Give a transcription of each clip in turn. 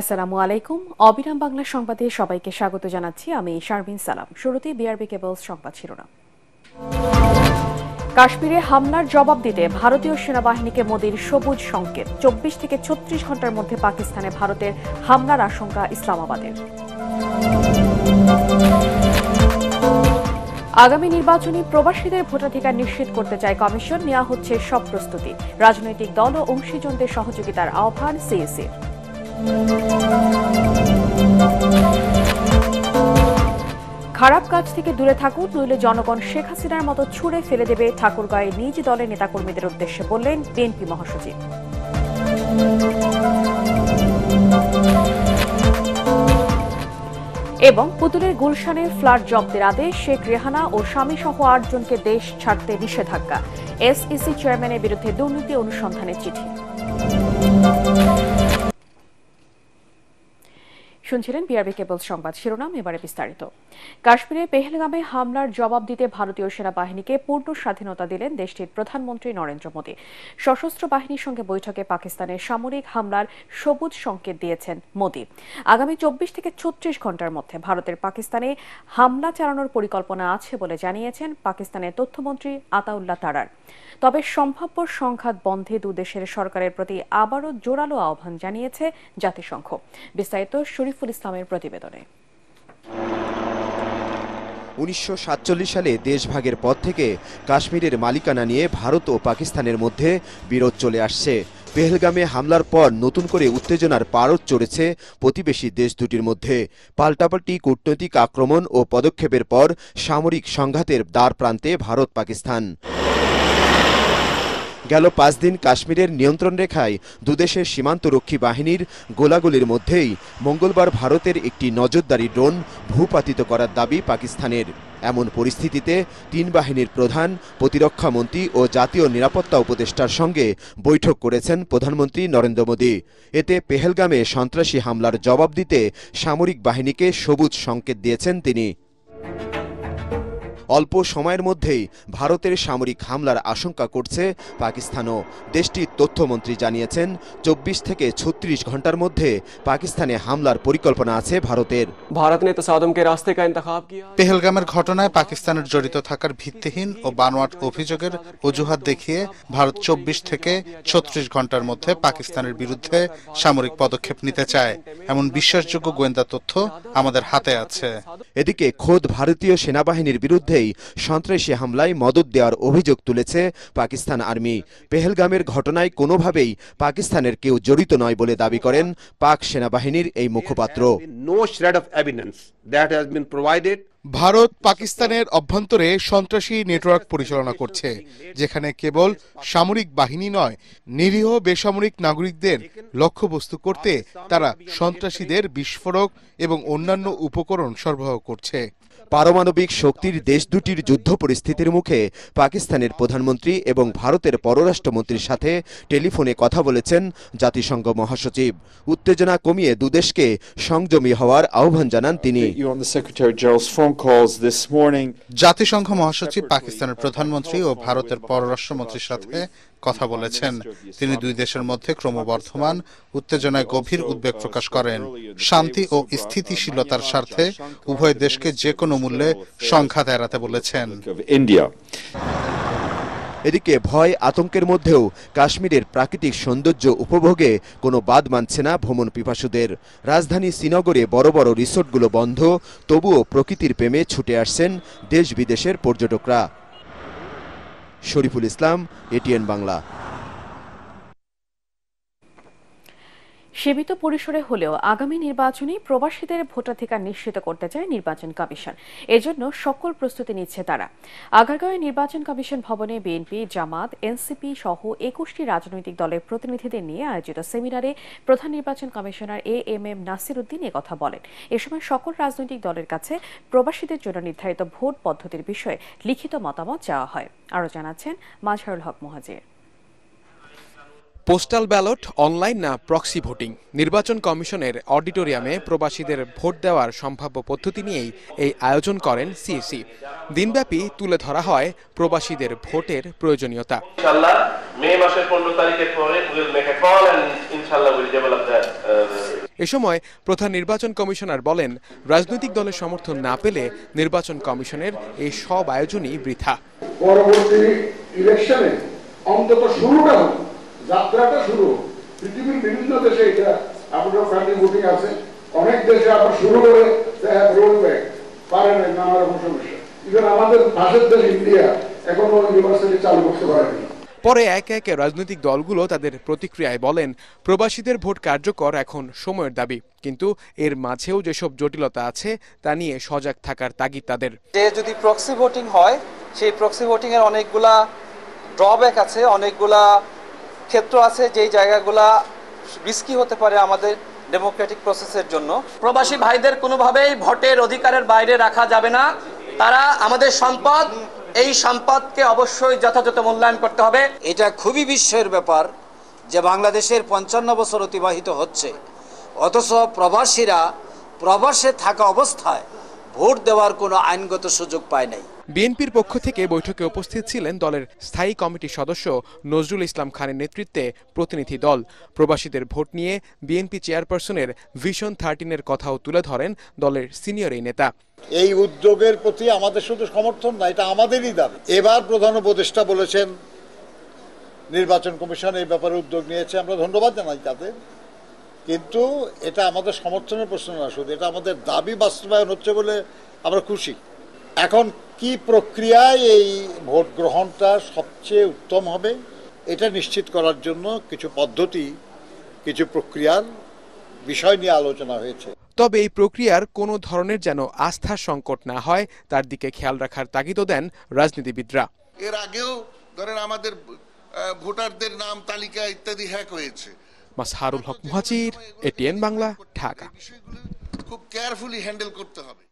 আসসালামু আলাইকুম। অবিরাম বাংলা সংবাদে সবাইকে স্বাগত জানাচ্ছি। আমি শারমিন সালাম। শুরুতেই বিআরবি কেবলস সংবাদ শিরোনাম। কাশ্মীরে হামলার জবাব দিতে ভারতীয় সেনাবাহিনীকে মোদির সবুজ সংকেত। 24 থেকে 36 ঘন্টার মধ্যে পাকিস্তানে ভারতের হামলার আশঙ্কা ইসলামাবাদের। আগামী নির্বাচনী প্রবাসীদের ভোটাধিকার নিশ্চিত করতে চায় কমিশন। নেওয়া হচ্ছে সব প্রস্তুতি। রাজনৈতিক দল ও অংশীজনদের সহযোগিতার আহ্বান সিএসির। খারাপ কাজ থেকে দূরে থাকুন, নইলে জনগণ শেখ হাসিনার মতো ছুঁড়ে ফেলে দেবে, ঠাকুরগাঁয়ে নিজ দলের নেতাকর্মীদের উদ্দেশ্যে বললেন বিএনপি মহাসচিব। এবং পুতুলের গুলশানে ফ্ল্যাট জব্দের আদেশ, শেখ রেহানা ও স্বামী সহ 8 জনকে দেশ ছাড়তে নিষেধাজ্ঞা। এসইসি চেয়ারম্যানের বিরুদ্ধে দুর্নীতি অনুসন্ধানের চিঠি। শুনছিলেন বিআরবি কেবলস সংবাদ শিরোনাম। এবারে বিস্তারিত। কাশ্মীরে পেহেলগামে হামলার জবাব দিতে ভারতীয় সেনাবাহিনীকে পূর্ণ স্বাধীনতা দিলেন দেশটির প্রধানমন্ত্রী নরেন্দ্র মোদী। সশস্ত্র বাহিনীর সঙ্গে বৈঠকে পাকিস্তানের সামরিক হামলার সবুজ সংকেত দিয়েছেন মোদী। আগামী 24 থেকে 36 ঘন্টার মধ্যে ভারতের পাকিস্তানে হামলা চালানোর পরিকল্পনা আছে বলে জানিয়েছেন পাকিস্তানের তথ্যমন্ত্রী আতাউল্লাহ তারার। তবে সম্ভাব্য সংঘাত বন্ধে দুদেশের সরকারের প্রতি আবারও জোরালো আহ্বান জানিয়েছে জাতিসংঘ। বিস্তারিত শরীফুল ইসলামের প্রতিবেদনে। 1947 সালে দেশভাগের পর থেকে কাশ্মীরের মালিকানা নিয়ে ভারত ও পাকিস্তানের মধ্যে বিরোধ চলে আসছে। পেহেলগামে হামলার পর নতুন করে উত্তেজনার পারদ চড়েছে প্রতিবেশী দেশ দুটির মধ্যে। পাল্টাপাল্টি কূটনৈতিক আক্রমণ ও পদক্ষেপের পর সামরিক সংঘাতের দ্বার প্রান্তে ভারত পাকিস্তান। গেল 5 দিন কাশ্মীরের নিয়ন্ত্রণ রেখায় দুদেশের সীমান্তরক্ষী বাহিনীর গোলাগুলির মধ্যেই মঙ্গলবার ভারতের একটি নজরদারি ড্রোন ভূপাতিত করার দাবি পাকিস্তানের। এমন পরিস্থিতিতে 3 বাহিনীর প্রধান, প্রতিরক্ষা মন্ত্রী ও জাতীয় নিরাপত্তা উপদেষ্টার সঙ্গে বৈঠক করেছেন প্রধানমন্ত্রী নরেন্দ্র মোদী। এতে পেহেলগামে সন্ত্রাসী হামলার জবাব দিতে সামরিক বাহিনীকে সবুজ সংকেত দিয়েছেন তিনি। অল্প সময়ের মধ্যেই ভারতের সামরিক হামলার আশঙ্কা করছে পাকিস্তানও। দেশটির তথ্যমন্ত্রী জানিয়েছেন 24 থেকে 36 ঘন্টার মধ্যে পাকিস্তানে হামলার পরিকল্পনা আছে ভারতের। ভারত ने तसादुम के रास्ते का इंतखाब किया। পেহেলগামের ঘটনায় পাকিস্তানের জড়িত থাকার ভিত্তিহীন ও বানোয়াট অভিযোগের অজুহাত দেখিয়ে ভারত 24 থেকে 36 ঘন্টার মধ্যে পাকিস্তানের বিরুদ্ধে সামরিক পদক্ষেপ নিতে চায়। এমন বিশ্বাসযোগ্য গোয়েন্দা তথ্য আমাদের হাতে আছে। এদিকে খোদ ভারতীয় সেনাবাহিনীর বিরুদ্ধে সন্ত্রাসী হামলায় মদদ দেওয়ার অভিযোগ তুলেছে পাকিস্তান আর্মি। পেহেলগামের ঘটনায় কোনোভাবেই পাকিস্তানের কেউ জড়িত নয় বলে দাবি করেন পাক সেনাবাহিনীর এই মুখপাত্র। ভারত পাকিস্তানের অভ্যন্তরে সন্ত্রাসী নেটওয়ার্ক পরিচালনা করছে, যেখানে কেবল সামরিক বাহিনী নয়, নিরীহ বেসামরিক নাগরিকদের লক্ষ্যবস্তু করতে তারা সন্ত্রাসীদের বিস্ফোরক এবং অন্যান্য উপকরণ সরবরাহ করছে। পারমাণবিক শক্তির দেশ দুটির যুদ্ধ পরিস্থিতির মুখে পাকিস্তানের প্রধানমন্ত্রী এবং ভারতের পররাষ্ট্রমন্ত্রীর সাথে টেলিফোনে কথা বলেছেন জাতিসংঘ মহাসচিব। উত্তেজনা কমিয়ে দুদেশকে সংযমী হওয়ার আহ্বান জানান তিনি। জাতিসংঘ মহাসচিব পাকিস্তানের প্রধানমন্ত্রী ও ভারতের পররাষ্ট্রমন্ত্রীর সাথে কথা বলেছেন। তিনি দুই দেশের মধ্যে ক্রমবর্ধমান উত্তেজনায় গভীর উদ্বেগ প্রকাশ করেন। শান্তি ও স্থিতিশীলতার স্বার্থে উভয় দেশকে যে কোনো মূল্যে সংঘাত এড়াতে বলেছেন। এদিকে ভয় আতঙ্কের মধ্যেও কাশ্মীরের প্রাকৃতিক সৌন্দর্য উপভোগে কোনো বাদ মানছে না ভ্রমণ পিপাসুদের। রাজধানী শ্রীনগরে বড় বড় রিসোর্টগুলো বন্ধ, তবুও প্রকৃতির প্রেমে ছুটে আসছেন দেশ বিদেশের পর্যটকরা। শরীফুল ইসলাম, এটিএন বাংলা। সীমিত পরিসরে হলেও আগামী নির্বাচনে প্রবাসীদের ভোটাধিকার নিশ্চিত করতে চায় নির্বাচন কমিশন। এজন্য সকল প্রস্তুতি নিচ্ছে তারা। আগারগাঁওয়ে নির্বাচন কমিশন ভবনে বিএনপি, জামাত, এনসিপি সহ 21টি রাজনৈতিক দলের প্রতিনিধিদের নিয়ে আয়োজিত সেমিনারে প্রধান নির্বাচন কমিশনার এএমএম নাসির উদ্দিন একথা বলেন। এ সময় সকল রাজনৈতিক দলের কাছে প্রবাসীদের জন্য নির্ধারিত ভোট পদ্ধতির বিষয়ে লিখিত মতামত চাওয়া হয়। আরও জানাচ্ছেন মাজহারুল হক মুহাজির। পোস্টাল ব্যালট, অনলাইন না প্রক্সি ভোটিং, নির্বাচন কমিশনের অডিটোরিয়ামে প্রবাসীদের ভোট দেওয়ার সম্ভাব্য পদ্ধতি নিয়েই এই আয়োজন করেন সিএসি। দিনব্যাপী তুলে ধরা হয় প্রবাসীদের ভোটের প্রয়োজনীয়তা। এ সময় প্রধান নির্বাচন কমিশনার বলেন, রাজনৈতিক দলের সমর্থন না পেলে নির্বাচন কমিশনের এই সব আয়োজনই বৃথা। পরবর্তী ইলেকশনে অন্তত শুরুটা হোক, যাত্রাটা শুরু হোক। পৃথিবীর বিভিন্ন দেশে এটা আপনার ফ্যামিলি ভোটিং আছে, অনেক দেশে আবার শুরু করে রোল ব্যাক পারে না, নানা রকম সমস্যা। ইভেন আমাদের পাশের দেশ ইন্ডিয়া এখনো ইউনিভার্সিটি চালু করতে পারেনি। পরে একে একে রাজনৈতিক দলগুলো তাদের প্রতিক্রিয়ায় বলেন, প্রবাসীদের ভোট কার্যকর এখন সময়ের দাবি, কিন্তু এর মাঝেও যেসব জটিলতা আছে তা নিয়ে সজাগ থাকার তাগিদ তাদের। যে যদি প্রক্সি ভোটিং হয়, সেই প্রক্সি ভোটিং এর অনেকগুলা ড্রব্যাক আছে, অনেকগুলা ক্ষেত্র আছে যেই জায়গাগুলা রিস্কি হতে পারে আমাদের ডেমোক্রেটিক প্রসেসের জন্য। প্রবাসী ভাইদের কোনোভাবেই ভোটের অধিকারের বাইরে রাখা যাবে না। তারা আমাদের সম্পদ, এই সম্পদকে অবশ্যই যথাযথ মূল্যায়ন করতে হবে। এটা খুবই বিস্ময়ের ব্যাপার যে বাংলাদেশের 55 বছর অতিবাহিত হচ্ছে, অথচ প্রবাসীরা প্রবাসে থাকা অবস্থায় ভোট দেওয়ার কোনো আইনগত সুযোগ পায় নাই। বিএনপির পক্ষ থেকে বৈঠকে উপস্থিত ছিলেন দলের স্থায়ী কমিটির সদস্য নজরুল ইসলাম খানের নেতৃত্বে প্রতিনিধি দল। প্রবাসীদের ভোট নিয়ে বিএনপি চেয়ারপারসনের ভিশন 13-এর কথাও তুলে ধরেন দলের সিনিয়র এই নেতা। এই উদ্যোগের প্রতি আমাদের শুধু সমর্থন না, এটা আমাদেরই দাবি। এবার প্রধান উপদেষ্টা বলেছেন নির্বাচন কমিশন এই ব্যাপারে উদ্যোগ নিয়েছে, আমরা ধন্যবাদ জানাই তাদের, কিন্তু এটা আমাদের সমর্থনের প্রশ্ন না, শুধু এটা আমাদের দাবি বাস্তবায়ন হচ্ছে বলে আমরা খুশি। এখন কি প্রক্রিয়ায় এই ভোট গ্রহণটা সবচেয়ে উত্তম হবে এটা নিশ্চিত করার জন্য কিছু পদ্ধতি, কিছু প্রক্রিয়ার বিষয় নিয়ে আলোচনা হয়েছে। তবে এই প্রক্রিয়ার কোনো ধরনের যেন আস্থার সংকট না হয় তার দিকে খেয়াল রাখার তাগিদও দেন রাজনীতিবিদরা। এর আগেও ধরেন আমাদের ভোটারদের নাম তালিকা ইত্যাদি হ্যাক হয়েছে। মাসহারুল হক মুহাজির, এটিএন বাংলা, ঢাকা। খুব কেয়ারফুলি হ্যান্ডেল করতে হবে।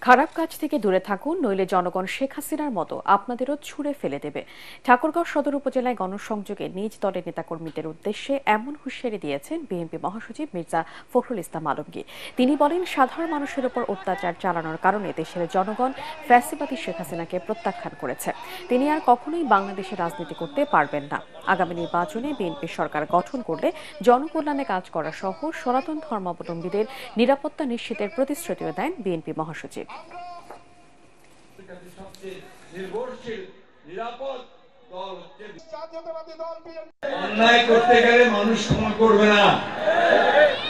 খারাপ কাজ থেকে দূরে থাকুন, নইলে জনগণ শেখ হাসিনার মতো আপনাদেরও ছুঁড়ে ফেলে দেবে। ঠাকুরগাঁও সদর উপজেলায় গণসংযোগে নিজ দলের নেতাকর্মীদের উদ্দেশ্যে এমন হুঁশিয়ারি দিয়েছেন বিএনপি মহাসচিব মির্জা ফখরুল ইসলাম আলমগীর। তিনি বলেন, সাধারণ মানুষের উপর অত্যাচার চালানোর কারণে দেশের জনগণ ফ্যাসিবাদী শেখ হাসিনাকে প্রত্যাখ্যান করেছে। তিনি আর কখনোই বাংলাদেশে রাজনীতি করতে পারবেন না। আগামী নির্বাচনে বিএনপি সরকার গঠন করলে জনকল্যাণে কাজ করা সহ সনাতন ধর্মাবলম্বীদের নিরাপত্তা নিশ্চিতের প্রতিশ্রুতিও দেন বিএনপি মহাসচিব। অন্যায় করতে গেলে মানুষ ক্ষমা করবে না,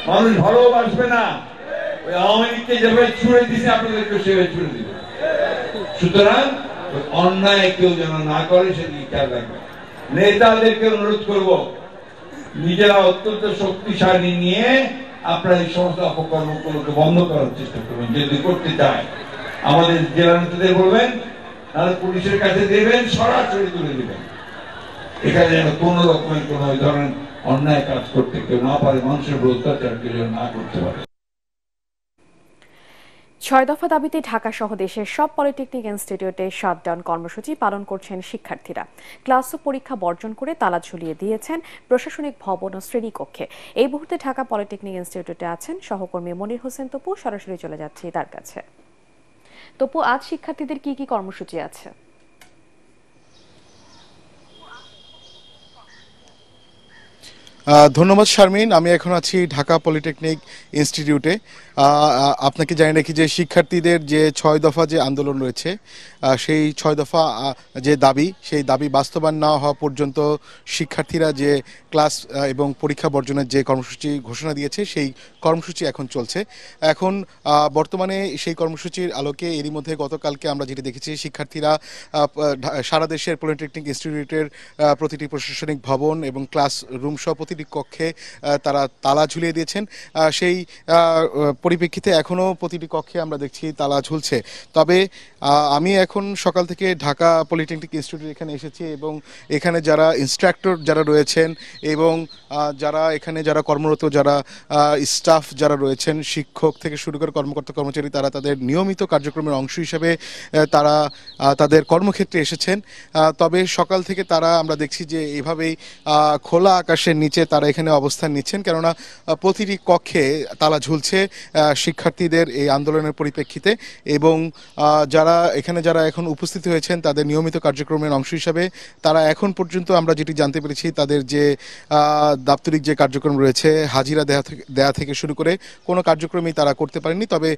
মানুষ ভালোবাসবে না। ওই আওয়ামী লীগকে যেভাবে ছুড়ে দিছে আপনাদেরকে সেভাবে ছুড়ে দিবে। সুতরাং অন্যায় কেউ যেন না করে সেদিকে খেয়াল রাখবে। নেতাদেরকে অনুরোধ করব, নিজেরা অত্যন্ত শক্তিশালী নিয়ে আপনারা এই সমস্ত অপকর্মগুলোকে বন্ধ করার চেষ্টা করবেন। যদি করতে চায় আমাদের জেলা নেতাদের বলবেন, নাহলে পুলিশের কাছে দেবেন, সরাসরি তুলে দেবেন। এখানে যেন কোন রকমের কোন ধরনের অন্যায় কাজ করতে কেউ না পারে, মানুষের অত্যাচার কেউ না করতে পারে। 6 দফা দাবিতে ঢাকা সহ দেশের সব পলিটেকনিক ইনস্টিটিউটে শাটডাউন কর্মসূচি পালন করছেন শিক্ষার্থীরা। ক্লাস ও পরীক্ষা বর্জন করে তালা ঝুলিয়ে দিয়েছেন প্রশাসনিক ভবন ও শ্রেণীকক্ষে। এই মুহূর্তে ঢাকা পলিটেকনিক ইনস্টিটিউটে আছেন সহকর্মী মনির হোসেন তপু। সরাসরি চলে যাচ্ছি তার কাছে। তপু, আজ শিক্ষার্থীদের কি কি কর্মসূচি আছে? ধন্যবাদ শারমিন। আমি এখন আছি ঢাকা পলিটেকনিক ইনস্টিটিউটে। আপনাকে জানিয়ে রাখি যে শিক্ষার্থীদের যে 6 দফা যে আন্দোলন রয়েছে, সেই 6 দফা যে দাবি, সেই দাবি বাস্তবায়ন না হওয়া পর্যন্ত শিক্ষার্থীরা যে ক্লাস এবং পরীক্ষা বর্জনের যে কর্মসূচি ঘোষণা দিয়েছে, সেই কর্মসূচি এখন চলছে। এখন বর্তমানে সেই কর্মসূচির আলোকে এরই মধ্যে গতকালকে আমরা যেটা দেখেছি, শিক্ষার্থীরা সারা দেশের পলিটেকনিক ইনস্টিটিউটের প্রতিটি প্রশাসনিক ভবন এবং ক্লাস রুম সহ প্রতিটি কক্ষে তারা তালা ঝুলিয়ে দিয়েছেন। সেই পরিপ্রেক্ষিতে এখনও প্রতিটি কক্ষে আমরা দেখছি তালা ঝুলছে। তবে আমি এখন সকাল থেকে ঢাকা পলিটেকনিক ইনস্টিটিউট এখানে এসেছি এবং এখানে যারা ইনস্ট্রাক্টর যারা রয়েছেন এবং যারা এখানে যারা কর্মরত, যারা স্টাফ যারা রয়েছেন, শিক্ষক থেকে শুরু করে কর্মকর্তা কর্মচারী, তারা তাদের নিয়মিত কার্যক্রমের অংশ হিসেবে তারা তাদের কর্মক্ষেত্রে এসেছেন। তবে সকাল থেকে তারা আমরা দেখছি যে এভাবেই খোলা আকাশের নিচে যে তারা এখানে অবস্থান নিচ্ছেন, কেননা প্রতিটি কক্ষে তালা ঝুলছে শিক্ষার্থীদের এই আন্দোলনের পরিপ্রেক্ষিতে। এবং যারা এখন উপস্থিত হয়েছেন তাদের নিয়মিত কার্যক্রমের অংশ হিসাবে তারা এখন পর্যন্ত আমরা যেটি জানতে পেরেছি, তাদের যে দাপ্তরিক যে কার্যক্রম রয়েছে হাজিরা দেয়া থেকে শুরু করে কোনো কার্যক্রমই তারা করতে পারেনি। তবে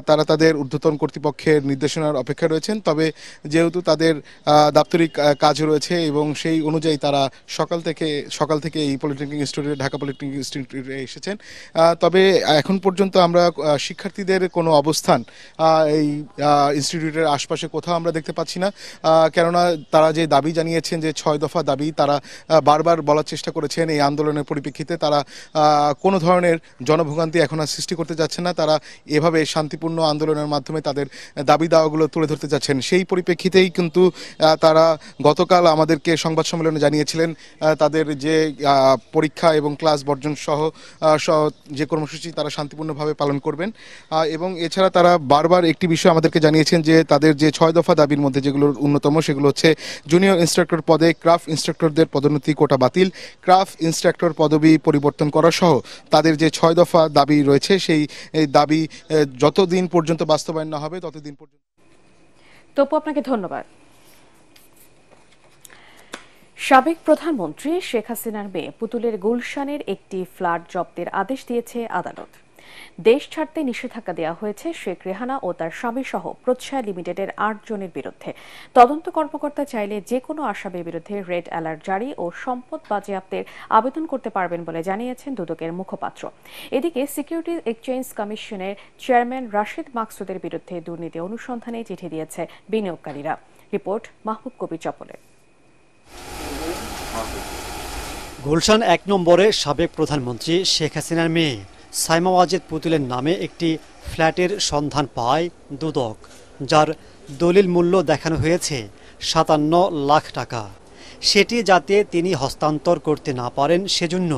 তারা তাদের ঊর্ধ্বতন কর্তৃপক্ষের নির্দেশনার অপেক্ষায় রয়েছেন। তবে যেহেতু তাদের দাপ্তরিক কাজ রয়েছে এবং সেই অনুযায়ী তারা সকাল থেকে এই পলিটেকনিক ইনস্টিটিউটে, ঢাকা পলিটেকনিক ইনস্টিটিউটে এসেছেন। তবে এখন পর্যন্ত আমরা শিক্ষার্থীদের কোনো অবস্থান এই ইনস্টিটিউটের আশপাশে কোথাও আমরা দেখতে পাচ্ছি না, কেননা তারা যে দাবি জানিয়েছেন, যে 6 দফা দাবি, তারা বারবার বলার চেষ্টা করেছেন এই আন্দোলনের পরিপ্রেক্ষিতে তারা কোনো ধরনের জনভোগান্তি এখন আর সৃষ্টি করতে যাচ্ছেন না। তারা এভাবে শান্তিপূর্ণ আন্দোলনের মাধ্যমে তাদের দাবি দাওয়াগুলো তুলে ধরতে যাচ্ছেন। সেই পরিপ্রেক্ষিতেই কিন্তু তারা গতকাল আমাদেরকে সংবাদ সম্মেলনে জানিয়েছিলেন তাদের যে পরীক্ষা এবং ক্লাস বর্জন সহ যে কর্মসূচি তারা শান্তিপূর্ণভাবে পালন করবেন। এবং এছাড়া তারা বারবার একটি বিষয় আমাদেরকে জানিয়েছেন যে তাদের যে 6 দফা দাবির মধ্যে যেগুলোর অন্যতম সেগুলো হচ্ছে জুনিয়র ইনস্ট্রাক্টর পদে ক্রাফট ইনস্ট্রাক্টরদের পদোন্নতি কোটা বাতিল, ক্রাফট ইনস্ট্রাক্টর পদবি পরিবর্তন করা সহ তাদের যে 6 দফা দাবি রয়েছে সেই দাবি যতদিন পর্যন্ত বাস্তবায়ন না হবে ততদিন পর্যন্ত। তপু, আপনাকে ধন্যবাদ। সাবেক প্রধানমন্ত্রী শেখ হাসিনার মেয়ে পুতুলের গুলশানের একটি ফ্ল্যাট জব্দের আদেশ দিয়েছে আদালত। দেশ ছাড়তে নিষেধাজ্ঞা দেওয়া হয়েছে শেখ রেহানা ও তার স্বামী সহ প্রত্যয় লিমিটেডের 8 জনের বিরুদ্ধে। তদন্ত কর্মকর্তা চাইলে যে কোনো আসামির বিরুদ্ধে রেড অ্যালার্ট জারি ও সম্পদ বাজেয়াপ্তের আবেদন করতে পারবেন বলে জানিয়েছেন দুদকের মুখপাত্র। এদিকে সিকিউরিটিজ এক্সচেঞ্জ কমিশনের চেয়ারম্যান রাশেদ মাকসুদের বিরুদ্ধে দুর্নীতি অনুসন্ধানে চিঠি দিয়েছে বিনিয়োগকারীরা। রিপোর্ট মাহবুব কবির চপলের। গুলশান 1 নম্বরে সাবেক প্রধানমন্ত্রী শেখ হাসিনার মেয়ে সাইমা ওয়াজেদ পুতুলের নামে একটি ফ্ল্যাটের সন্ধান পায় দুদক, যার দলিল মূল্য দেখানো হয়েছে 57 লাখ টাকা। সেটি যাতে তিনি হস্তান্তর করতে না পারেন সেজন্য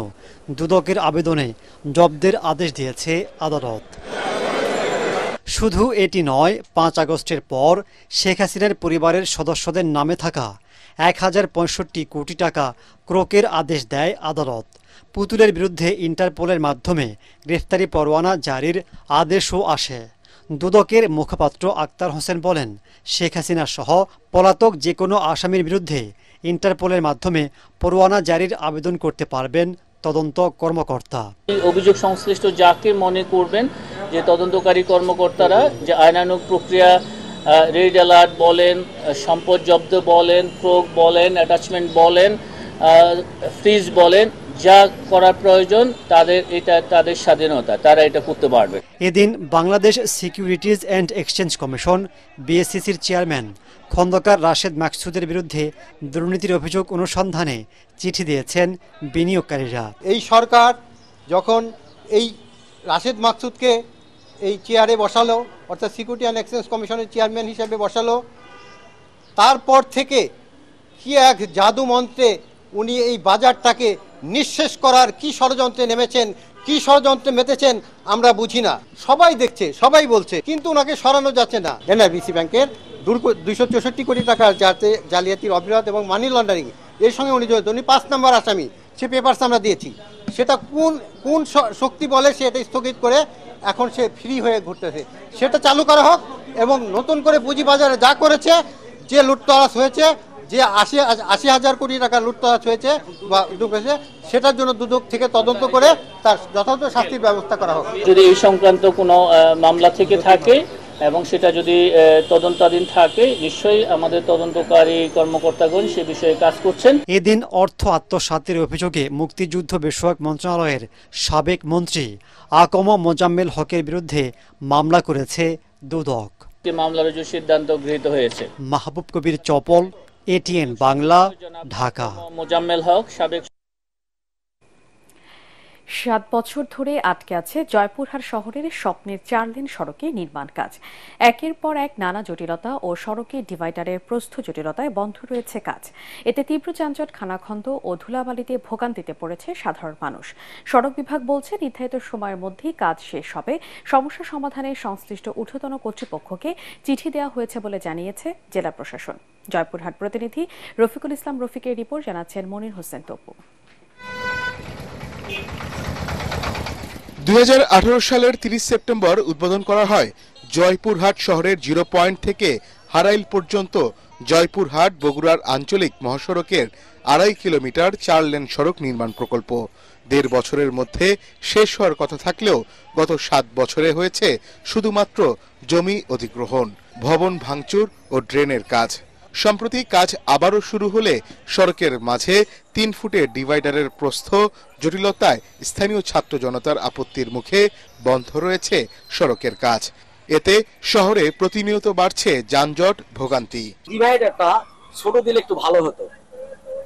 দুদকের আবেদনে জব্দের আদেশ দিয়েছে আদালত। শুধু এটি নয়, 5 আগস্টের পর শেখ হাসিনার পরিবারের সদস্যদের নামে থাকা 1065 কোটি টাকা ক্রোকের আদেশ দেয় আদালত। পুতুলের বিরুদ্ধে ইন্টারপোলের মাধ্যমে গ্রেফতারি পরোয়ানা জারির আদেশও আসে। দুদকের মুখপাত্র আক্তার হোসেন বলেন, শেখ হাসিনা সহ পলাতক যে কোনো আসামির বিরুদ্ধে ইন্টারপোলের মাধ্যমে পরোয়ানা জারির আবেদন করতে পারবেন তদন্ত কর্মকর্তা। অভিযোগ সংশ্লিষ্ট যাকে মনে করবেন যে তদন্তকারী কর্মকর্তারা যে আইনানুগ প্রক্রিয়া, রেড অ্যালার্ট বলেন, সম্পদ জব্দ বলেন, ক্রোক বলেন, অ্যাটাচমেন্ট বলেন, ফ্রিজ বলেন, যা করার প্রয়োজন তাদের স্বাধীনতা, তারা এটা করতে পারবে। এদিন Bangladesh securities and exchange commission বিএসসিসির চেয়ারম্যান খন্দকার রাশেদ মাকসুদের বিরুদ্ধে দুর্নীতির অভিযোগ অনুসন্ধানে চিঠি দিয়েছেন বিনিয়োগকারীরা। এই সরকার যখন এই রাশেদ মাকসুদকে এই চেয়ারে বসালো, অর্থাৎ সিকিউরিটি অ্যান্ড এক্সচেঞ্জ কমিশনের চেয়ারম্যান হিসেবে বসালো, তারপর থেকে কি এক জাদু মন্ত্রে উনি এই বাজারটাকে নিঃশেষ করার কি ষড়যন্ত্রে নেমেছেন, কি ষড়যন্ত্রে মেতেছেন আমরা বুঝি না। সবাই দেখছে, সবাই বলছে, কিন্তু ওনাকে সরানো যাচ্ছে না। এনআরবিসি ব্যাংকের 264 কোটি টাকার জালিয়াতির অপরাধ এবং মানি লন্ডারিং এর সঙ্গে উনি জড়িত। উনি 5 নম্বর আসামি। সে পেপারস আমরা দিয়েছি। সেটা কোন শক্তি বলে সে এটা স্থগিত করে এখন সে ফ্রি হয়ে ঘুরতেছে। সেটা চালু করা হোক এবং নতুন করে পুঁজিবাজারে যা করেছে, যে লুটতরাজ হয়েছে, যে 80,000 কোটি টাকা লুটতরাজ হয়েছে বা সেটার জন্য দুদক থেকে তদন্ত করে তার যথাযথ শাস্তির ব্যবস্থা করা হোক। যদি এই সংক্রান্ত কোনো মামলা থেকে থাকে এবং সেটা যদি তদন্তাধীন থাকে, নিশ্চয়ই আমাদের তদন্তকারী কর্মকর্তাগণ সে বিষয়ে কাজ করছেন। এদিন অর্থ আত্মসাতের অভিযোগে মুক্তিযুদ্ধ বিষয়ক মন্ত্রণালয়ের সাবেক মন্ত্রী আকম মোজাম্মেল হকের বিরুদ্ধে মামলা করেছে দুদক। মামলার যে সিদ্ধান্ত গৃহীত হয়েছে। মাহবুব কবির চপল, এটিএন বাংলা, ঢাকা। মোজাম্মেল হক সাবেক। 7 বছর ধরে আটকে আছে জয়পুরহাট শহরের স্বপ্নের 4 লেন সড়কে নির্মাণ কাজ। একের পর এক নানা জটিলতা ও সড়কে ডিভাইডারের প্রস্থ জটিলতায় বন্ধ রয়েছে কাজ। এতে তীব্র যানজট, খানাখন্দ ও ধুলাবালিতে ভোগান্তিতে পড়েছে সাধারণ মানুষ। সড়ক বিভাগ বলছে নির্ধারিত সময়ের মধ্যেই কাজ শেষ হবে। সমস্যা সমাধানে সংশ্লিষ্ট ঊর্ধ্বতন কর্তৃপক্ষকে চিঠি দেওয়া হয়েছে বলে জানিয়েছে জেলা প্রশাসন। জয়পুরহাট প্রতিনিধি রফিকুল ইসলাম রফিকের রিপোর্ট, জানাচ্ছেন মনির হোসেন তপু। 2018 সালের 30 সেপ্টেম্বর উদ্বোধন করা হয় জয়পুরহাট শহরের 0 পয়েন্ট থেকে হারাইল পর্যন্ত জয়পুরহাট বগুড়ার আঞ্চলিক মহাসড়কের 2.5 কিলোমিটার 4 লেন সড়ক নির্মাণ প্রকল্প। 1.5 বছরের মধ্যে শেষ হওয়ার কথা থাকলেও গত 7 বছরে হয়েছে শুধুমাত্র জমি অধিগ্রহণ, ভবন ভাঙচুর ও ড্রেনের কাজ। সম্প্রতি কাজ আবারও শুরু হলে সড়কের মাঝে 3 ফুটের ডিভাইডারের প্রস্থ জটিলতায় স্থানীয় ছাত্র জনতার আপত্তির মুখে বন্ধ রয়েছে সড়কের কাজ। এতে শহরে প্রতিনিয়ত বাড়ছে যানজট ভোগান্তি। ডিভাইডারটা ছোট দিলে একটু ভালো হতো,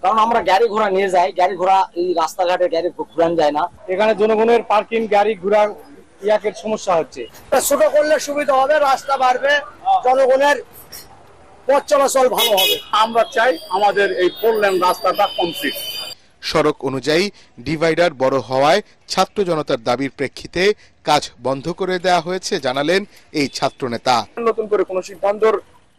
কারণ আমরা গাড়ি ঘোড়া নিয়ে যাই, গাড়ি ঘোড়া এই রাস্তাঘাটে গাড়ি ঘুরান যায় না। এখানে জনগণের পার্কিং গাড়ি ঘোড়া ইয়াকের সমস্যা হচ্ছে। ছোট করলে সুবিধা হবে, রাস্তা বাড়বে, জনগণের পথ চলাচল ভালো হবে। আমরা চাই আমাদের এই 4 লেন রাস্তাটা কমপ্লিট। সড়ক অনুযায়ী ডিভাইডার বড় হওয়ায় ছাত্র জনতার দাবির প্রেক্ষিতে কাজ বন্ধ করে দেওয়া হয়েছে জানালেন এই ছাত্র নেতা। নতুন করে কোনো সিদ্ধান্তর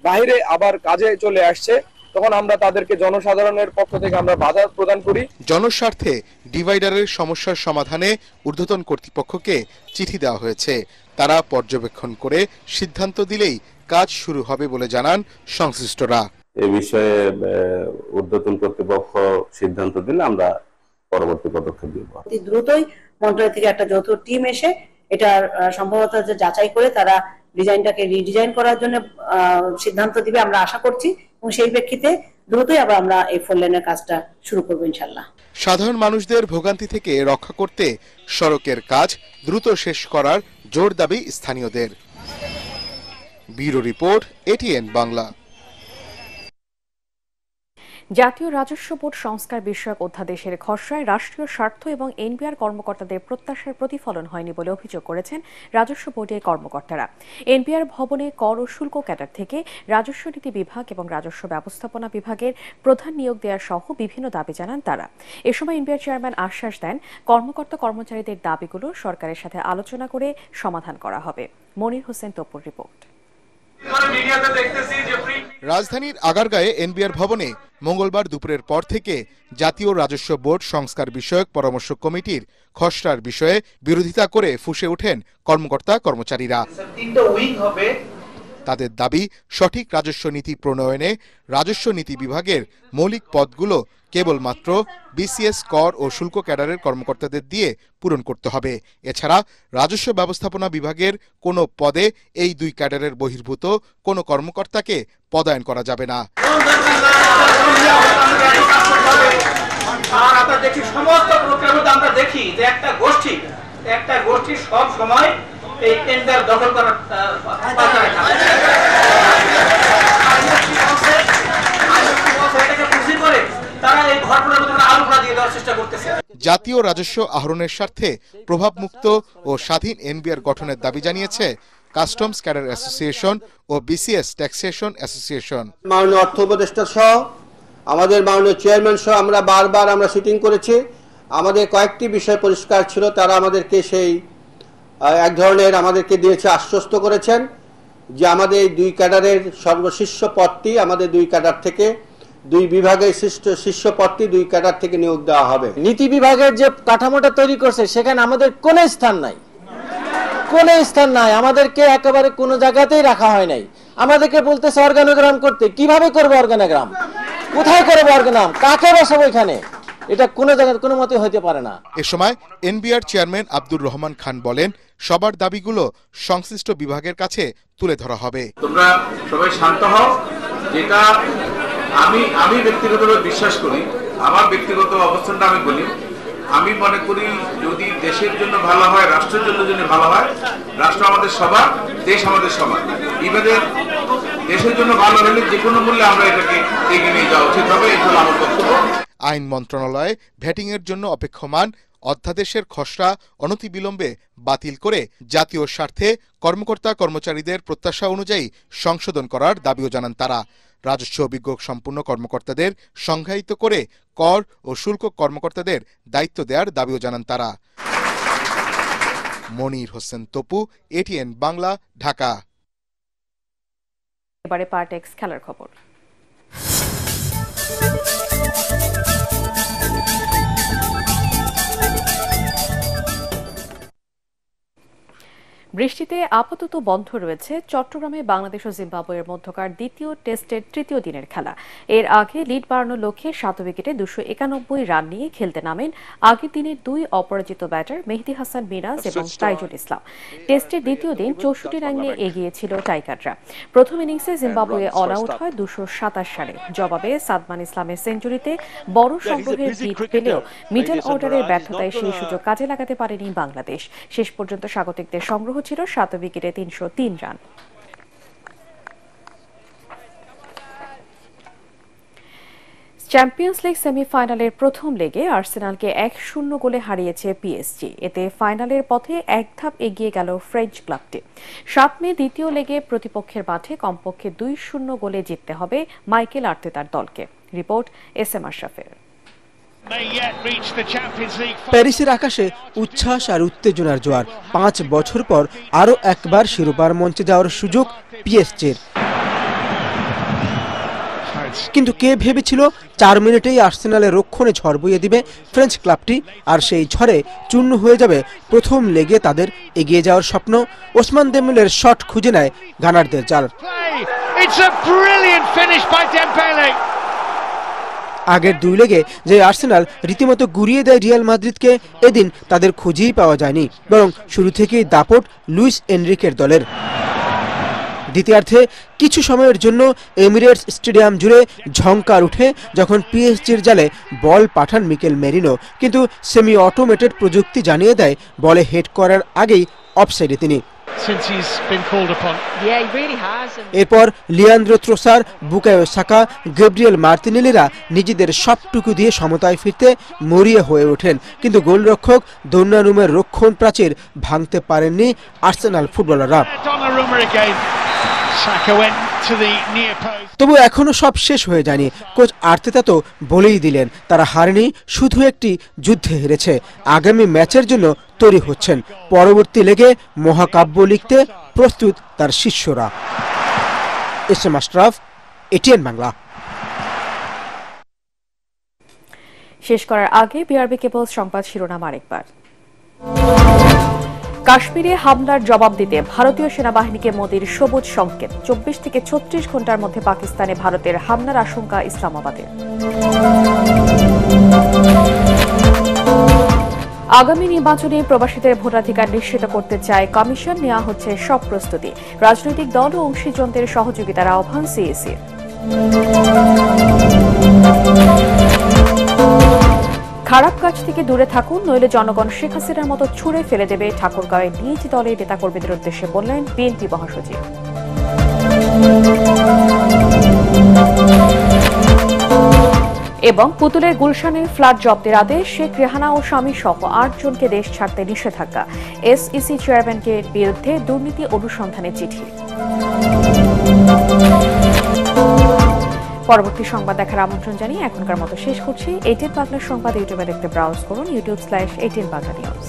বাইরে আবার কাজে চলে আসছে, তখন আমরা তাদেরকে জনসাধারণের পক্ষ থেকে আমরা বাধা প্রদান করি। জনস্বার্থে ডিভাইডারের সমস্যার সমাধানে ঊর্ধ্বতন কর্তৃপক্ষকে চিঠি দেওয়া হয়েছে। তারা পর্যবেক্ষণ করে সিদ্ধান্ত দিলেই কাজ শুরু হবে বলে জানান সংশ্লিষ্টরা। এই বিষয়ে ঊর্ধ্বতন কর্তৃপক্ষ সিদ্ধান্ত দিলে আমরা পরবর্তী পদক্ষেপ নেব। অতি দ্রুতই মন্ত্রণালয় থেকে একটা যৌথ টিম এসে এটার সম্ভবত যাচাই করে তারা ডিজাইনটাকে রিডিজাইন করার জন্য সিদ্ধান্ত দিবে আমরা আশা করছি, এবং সেই প্রেক্ষিতে দ্রুতই আবার আমরা এই 4 লেনের কাজটা শুরু করব ইনশাআল্লাহ। সাধারণ মানুষদের ভোগান্তি থেকে রক্ষা করতে সড়কের কাজ দ্রুত শেষ করার জোর দাবি স্থানীয়দের। Bureau report, ATN Bangla. জাতীয় রাজস্ব বোর্ড সংস্কার বিষয়ক অধ্যাদেশের খসড়ায় রাষ্ট্রীয় স্বার্থ এবং এনবিআর কর্মকর্তাদের প্রত্যাশার প্রতিফলন হয়নি বলে অভিযোগ করেছেন রাজস্ব বোর্ডের কর্মকর্তারা। এনবিআর ভবনে কর ও শুল্ক ক্যাডার থেকে রাজস্ব নীতি বিভাগ এবং রাজস্ব ব্যবস্থাপনা বিভাগের প্রধান নিয়োগ দেওয়া সহ বিভিন্ন দাবি জানান তারা। এ সময় এনবিআর চেয়ারম্যান আশ্বাস দেন, কর্মকর্তা কর্মচারীদের দাবিগুলো সরকারের সাথে আলোচনা করে সমাধান করা হবে। মনির হোসেন তপুর রিপোর্ট। রাজধানীর আগারগাঁয়ে এনবিআর ভবনে মঙ্গলবার দুপুরের পর থেকে জাতীয় রাজস্ব বোর্ড সংস্কার বিষয়ক পরামর্শ কমিটির খসড়ার বিষয়ে বিরোধিতা করে ফুঁসে ওঠেন কর্মকর্তা কর্মচারীরা। তাদের দাবি, সঠিক রাজস্ব নীতি প্রণয়নে রাজস্ব নীতি বিভাগের মৌলিক পদগুলো কেবলমাত্র বিসিএস কর ও শুল্ক ক্যাডারের কর্মকর্তাদের দিয়ে পূরণ করতে হবে। এছাড়া রাজস্ব ব্যবস্থাপনা বিভাগের কোনো পদে এই 2 ক্যাডারের বহির্ভূত কোনো কর্মকর্তাকে পদায়ন করা যাবে না। আমরা দেখি সমস্ত প্রক্রিয়ার আমরা দেখি যে একটা গোষ্ঠী সব সময় এই টেন্ডার দখল করার জাতীয় রাজস্ব আহরণের স্বার্থে প্রভাবমুক্ত ও স্বাধীন এনবিআর গঠনের দাবি জানিয়েছে কাস্টমস ক্যাডার অ্যাসোসিয়েশন ও বিসিএস ট্যাক্সেশন অ্যাসোসিয়েশন। মাননীয় অর্থ উপদেষ্টা সহ আমাদের মাননীয় চেয়ারম্যান সহ আমরা বারবার সিটিং করেছি। আমাদের কয়েকটি বিষয় পরিষ্কার ছিল, তারা আমাদেরকে সেই এক ধরনের আমাদেরকে দিয়েছে, আশ্বস্ত করেছেন যে আমাদের এই 2 ক্যাডারের সর্বশীর্ষ পদটি আমাদের 2 ক্যাডার থেকে 2 বিভাগের শীর্ষ পদটি 2 ক্যাডার থেকে নিয়োগ দেওয়া হবে। নীতি বিভাগের যে কাঠামোটা তৈরি করছে সেখানে আমাদের কোনো স্থান নাই, আমাদেরকে একেবারে কোনো জায়গাতেই রাখা হয় নাই। আমাদেরকে বলতেছে অর্গানোগ্রাম করতে, কিভাবে করবো অর্গানোগ্রাম, কোথায় করবো অর্গানোগ্রাম, কাকে বসাবো এখানে, এটা কোনো জায়গায় কোনো মতে হতে পারে না। এ সময় এনবিআর চেয়ারম্যান আব্দুর রহমান খান বলেন, সবার দাবিগুলো সংশ্লিষ্ট বিভাগের কাছে তুলে ধরা হবে। তোমরা সবাই শান্ত হও, যেটা আমি ব্যক্তিগতভাবে বিশ্বাস করি, আমার ব্যক্তিগত অবস্থানটা আমি বলি, আমি মনে করি যদি দেশের জন্য ভালো হয়, রাষ্ট্রের জন্য যদি ভালো হয়, রাষ্ট্র আমাদের সবার, দেশ আমাদের সবার, এইভাবে দেশের জন্য ভালো হলে যে কোনো মূল্যে আমরা এটাকে এগিয়ে নিয়ে যাওয়া উচিত হবে, এই হলো আমার বক্তব্য। আইন মন্ত্রণালয়ে ভ্যাটিংয়ের জন্য অপেক্ষমান অধ্যাদেশের খসড়া অনতিবিলম্বে বাতিল করে জাতীয় স্বার্থে কর্মকর্তা কর্মচারীদের প্রত্যাশা অনুযায়ী সংশোধন করার দাবিও জানান তারা। রাজস্ব অভিজ্ঞ সম্পূর্ণ কর্মকর্তাদের সংজ্ঞায়িত করে কর ও শুল্ক কর্মকর্তাদের দায়িত্ব দেওয়ার দাবিও জানান তারা। মনির হোসেন তপু, এটিএন বাংলা, ঢাকা। এবারে পার্টেক্স খেলার খবর। বৃষ্টিতে আপাতত বন্ধ রয়েছে চট্টগ্রামে বাংলাদেশ ও জিম্বাবুয়ের মধ্যকার দ্বিতীয় টেস্টের তৃতীয় দিনের খেলা। এর আগে লিড বাড়ানোর লক্ষ্যে 7 উইকেটে 291 রান নিয়ে খেলতে নামেন আগের দিনের 2 অপরাজিত ব্যাটার মেহেদী হাসান মিরাজ এবং তাইজুল ইসলাম। টেস্টের দ্বিতীয় দিন 64 রান নিয়ে এগিয়ে ছিল টাইগাররা। প্রথম ইনিংসে জিম্বাবুয়ে অল আউট হয় 227 রানে। জবাবে সাদমান ইসলামের সেঞ্চুরিতে বড় সংগ্রহের জিত পেলেও মিডল অর্ডারের ব্যর্থতায় সেই সুযোগ কাজে লাগাতে পারেনি বাংলাদেশ। শেষ পর্যন্ত স্বাগতিকদের সংগ্রহ ছিল 7 উইকেটে 303 রান। চ্যাম্পিয়ন্স লিগ সেমিফাইনালের প্রথম লেগে আর্সেনালকে 1-0 গোলে হারিয়েছে পিএসজি। এতে ফাইনালের পথে এক ধাপ এগিয়ে গেল ফ্রেঞ্চ ক্লাবটি। 7 মে দ্বিতীয় লেগে প্রতিপক্ষের মাঠে কমপক্ষে 2-0 গোলে জিততে হবে মাইকেল আর্তেতার দলকে। রিপোর্ট এসএম আশরাফের। প্যারিসের আকাশে উচ্ছ্বাস আর উত্তেজনার জোয়ার। 5 বছর পর আরও একবার শিরোপার মঞ্চে যাওয়ার সুযোগ পিএসজির। কিন্তু কে ভেবেছিল 4 মিনিটেই আর্সেনালের রক্ষণে ঝড় বইয়ে দিবে ফ্রেঞ্চ ক্লাবটি, আর সেই ঝড়ে চূর্ণ হয়ে যাবে প্রথম লেগে তাদের এগিয়ে যাওয়ার স্বপ্ন। ওসমান দেম্বেলের শট খুঁজে নেয় গানারদের জাল। আগের 2 লেগে যে আর্সেনাল রীতিমতো গুড়িয়ে দেয় রিয়াল মাদ্রিদকে, এদিন তাদের খুঁজেই পাওয়া যায়নি, বরং শুরু থেকেই দাপট লুইস এনরিকের দলের। দ্বিতীয়ার্ধে কিছু সময়ের জন্য এমিরেটস স্টেডিয়াম জুড়ে ঝংকার উঠে যখন পিএসজির জালে বল পাঠান মিকেল মেরিনো, কিন্তু সেমি অটোমেটেড প্রযুক্তি জানিয়ে দেয় বলে হেড করার আগেই অফসাইডে তিনি। এরপর লিয়ান্দ্রো ত্রোসার, বুকায়ো সাকা, গ্যাব্রিয়েল মার্তিনেলিরা নিজেদের সবটুকু দিয়ে সমতায় ফিরতে মরিয়া হয়ে ওঠেন, কিন্তু গোলরক্ষক দোন্নারুমের রক্ষণ প্রাচীর ভাঙতে পারেননি আর্সেনাল ফুটবলাররা। তবু এখনো সব শেষ হয়ে যায়নি। কোচ আর্তেতা তো বলেই দিলেন তারা হারেনি, শুধু একটি যুদ্ধে হেরেছে। আগামী ম্যাচের জন্য তৈরি হচ্ছেন। পরবর্তী লেগে মহাকাব্য লিখতে প্রস্তুত তার শিষ্যরা। SM Ashraf, ATN Bangla. শেষ করার আগে বিআরবি কেবলস সংবাদ শিরোনাম আরেকবার। কাশ্মীরে হামলার জবাব দিতে ভারতীয় সেনাবাহিনীকে মোদির সবুজ সংকেত। 24 থেকে 36 ঘন্টার মধ্যে পাকিস্তানে ভারতের হামলার আশঙ্কা ইসলামাবাদের। আগামী নির্বাচনে প্রবাসীদের ভোটাধিকার নিশ্চিত করতে চায় কমিশন। নেওয়া হচ্ছে সব প্রস্তুতি। রাজনৈতিক দল ও অংশীজনদের সহযোগিতার আহ্বান সিএসি। খারাপ কাজ থেকে দূরে থাকুন, নইলে জনগণ শেখ হাসিনার মতো ছুড়ে ফেলে দেবে, ঠাকুরগাঁওয়ে নিজ দলের নেতাকর্মীদের উদ্দেশ্যে বললেন বিএনপি মহাসচিব। এবং পুতুলের গুলশানের ফ্ল্যাট জব্দের আদেশ। শেখ রেহানা ও স্বামী সহ 8 জনকে দেশ ছাড়তে নিষেধাজ্ঞা। এসইসি চেয়ারম্যানকে বিরুদ্ধে দুর্নীতি অনুসন্ধানের চিঠি। পরবর্তী সংবাদ দেখার আমন্ত্রণ জানিয়ে এখনকার মতো শেষ করছি। এটিএন বাংলা সংবাদ ইউটিউবে দেখতে ব্রাউজ করুন youtube/18 বাংলা নিউজ।